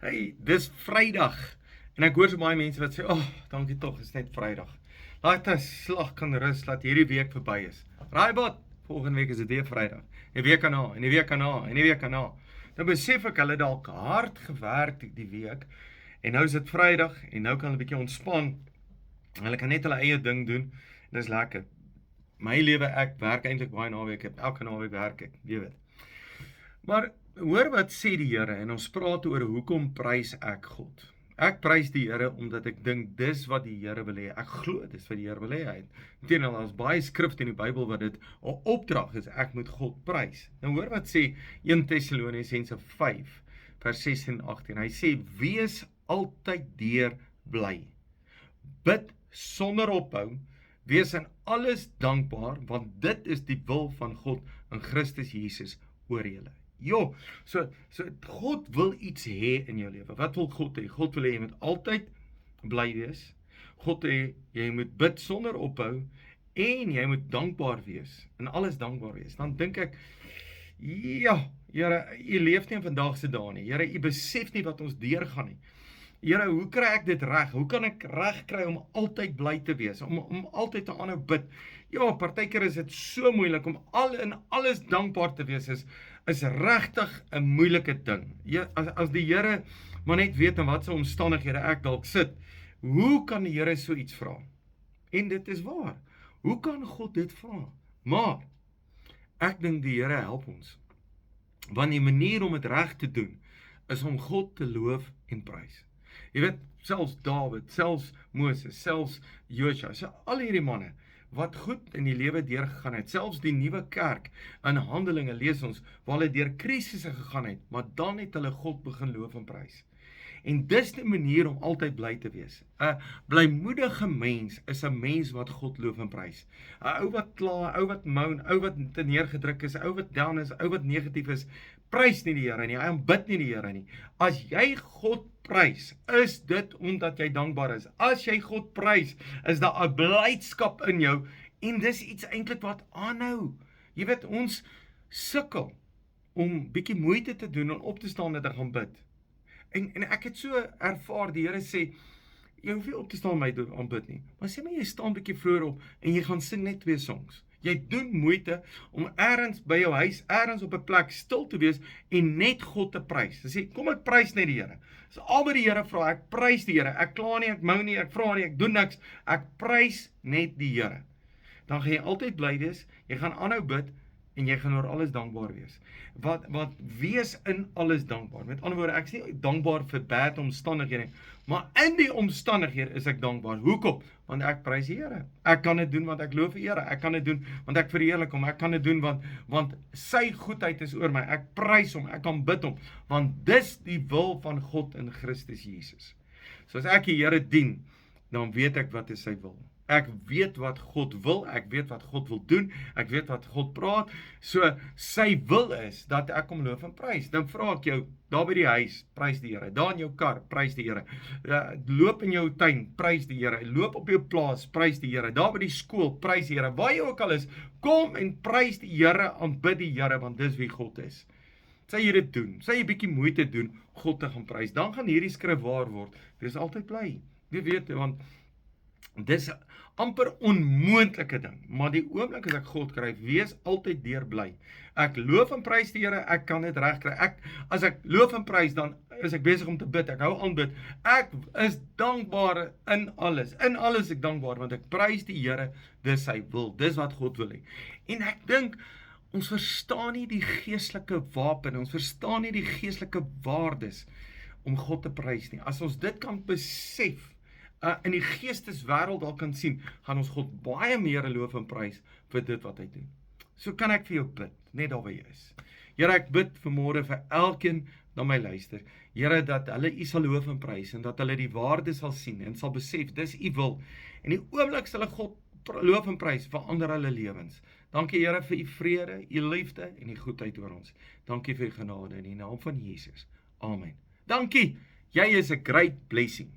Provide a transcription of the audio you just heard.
Hey, dis Vrydag. En ek hoor so baie mense wat sê, dankie tog, is net Vrydag. Laat 'n slag kan rus, laat hierdie week verby is. Raaibot, volgende week is dit weer Vrydag. En die week daarna, en die week daarna, en die week daarna. Dan besef ek hulle dalk hard gewerk die week, en nou is dit Vrydag, en nou kan hulle 'n bietjie ontspan. Hulle kan net hulle eie ding doen, en dis lekker. My lewe, ek werk eintlik baie naweek, elke naweek werk ek, jy weet. Maar hoor wat sê die Here, en ons praat oor hoekom prys ek God. Ek prys die Here omdat ek dink dis wat die Here wil hê. Ek glo dis wat die Here wil hê. Inteendeel, daar's baie skrifte in die Bybel wat dit 'n opdrag is, ek moet God prys. Nou hoor wat sê 1 Tessalonisense 5 vers 16 en 18. Hy sê wees altyd deur bly. Bid sonder ophou, wees in alles dankbaar, want dit is die wil van God in Christus Jesus oor julle. So God wil iets hê in jou lewe. Wat wil God hê? God wil hê jy moet altyd bly wees. God hê jy moet bid sonder ophou en jy moet dankbaar wees. In alles dankbaar wees. Dan dink ek, ja, Here, U leef nie in vandag se dae nie. Here, U besef nie wat ons deurgaan nie. Here, hoe kry ek dit reg? Hoe kan ek reg kry om altyd bly te wees? Om altyd te aanhou bid? Ja, partykeer is dit so moeilik om in alles dankbaar te wees is regtig 'n moeilike ding. As die Here maar net weet in watter omstandighede ek dalk sit, hoe kan die Here so iets vra? En dit is waar. Hoe kan God dit vra? Maar ek dink die Here help ons. Want die manier om dit reg te doen is om God te loof en prys. Jy weet, selfs Dawid, selfs Moses, selfs Josua, al hierdie manne wat goed in die lewe deurgegaan het, selfs die nuwe kerk in Handelinge lees ons, waar hulle deur krisisse gegaan het, maar dan het hulle God begin loof en prys. En dis die manier om altyd bly te wees. 'n blymoedige mens is 'n mens wat God loof en prys. 'n Ou wat kla, 'n ou wat moan, 'n ou wat neergedruk is, 'n ou wat down is, 'n ou wat negatief is, prys nie die Here nie, hy aanbid nie die Here nie. As jy God prys, is dit omdat jy dankbaar is. As jy God prys, is daar 'n blydskap in jou, en dis iets eintlik wat aanhou. Jy weet, ons sukkel om bietjie moeite te doen en op te staan en te gaan bid. En ek het so ervaar, die Here sê, jy hoef nie op te staan my aanbid nie, maar sê maar jy staan bietjie vroeër op, en jy gaan sing net 2 songs. Jy doen moeite om ergens by jou huis, ergens op 'n plek stil te wees, en net God te prys. Jy sê, kom ek prys net die Here. Dis al wat die Here vra, ek prys die Here. Ek kla nie, ek mou nie, ek vra nie, ek doen niks. Ek prys net die Here. Dan gaan jy altyd bly wees, jy gaan aanhou bid, en jy gaan oor alles dankbaar wees. Wat wees in alles dankbaar. Met ander woorde, ek is nie dankbaar vir bad omstandighede, maar in die omstandighede is ek dankbaar. Hoekom? Want ek prys die Here. Ek kan dit doen want ek loof die Here. Ek kan dit doen want ek verheerlik hom. Ek kan dit doen want sy goedheid is oor my. Ek prys hom, ek kan bid hom, want dis die wil van God in Christus Jesus. So as ek die Here dien, dan weet ek wat is sy wil. Ek weet wat God wil, ek weet wat God wil doen, ek weet wat God praat, so sy wil is, dat ek hom loof en prys. Dan vra ek jou, daar by die huis, prys die Here, daar in jou kar, prys die Here, loop in jou tuin, prys die Here, loop op jou plaas, prys die Here, daar by die skool, prys die Here, waar jy ook al is, kom en prys die Here, aanbid die Here, want dis wie God is. Sy jy dit doen, sy jy bietjie moeite doen, God te gaan prys, dan gaan hierdie skrif waar word, wees altyd bly, jy weet, want dis amper onmoontlike ding, maar die oomblik as ek God kry, wees altyd deur bly. Ek loof en prys die Here, ek kan dit reg kry. As ek loof en prys, dan is ek besig om te bid, ek hou aan bid. Ek is dankbaar in alles ek dankbaar, want ek prys die Here, dis sy wil, dis wat God wil hê. En ek dink, ons verstaan nie die geestelike wapen, ons verstaan nie die geestelike waardes om God te prys nie. As ons dit kan besef, in die geesteswêreld al kan sien, gaan ons God baie meer loof en prys vir dit wat hy doen. So kan ek vir jou bid, net daar waar jy is. Here, ek bid vanmôre vir elkeen na my luister. Here, dat hulle U sal loof en prys, en dat hulle die waarde sal sien, en sal besef, dis U wil. En die oomblik sal hulle God loof en prys, verander hulle lewens. Dankie Here vir U vrede, U liefde, en U goedheid oor ons. Dankie vir U genade, in die naam van Jesus. Amen. Dankie, jy is 'n great blessing.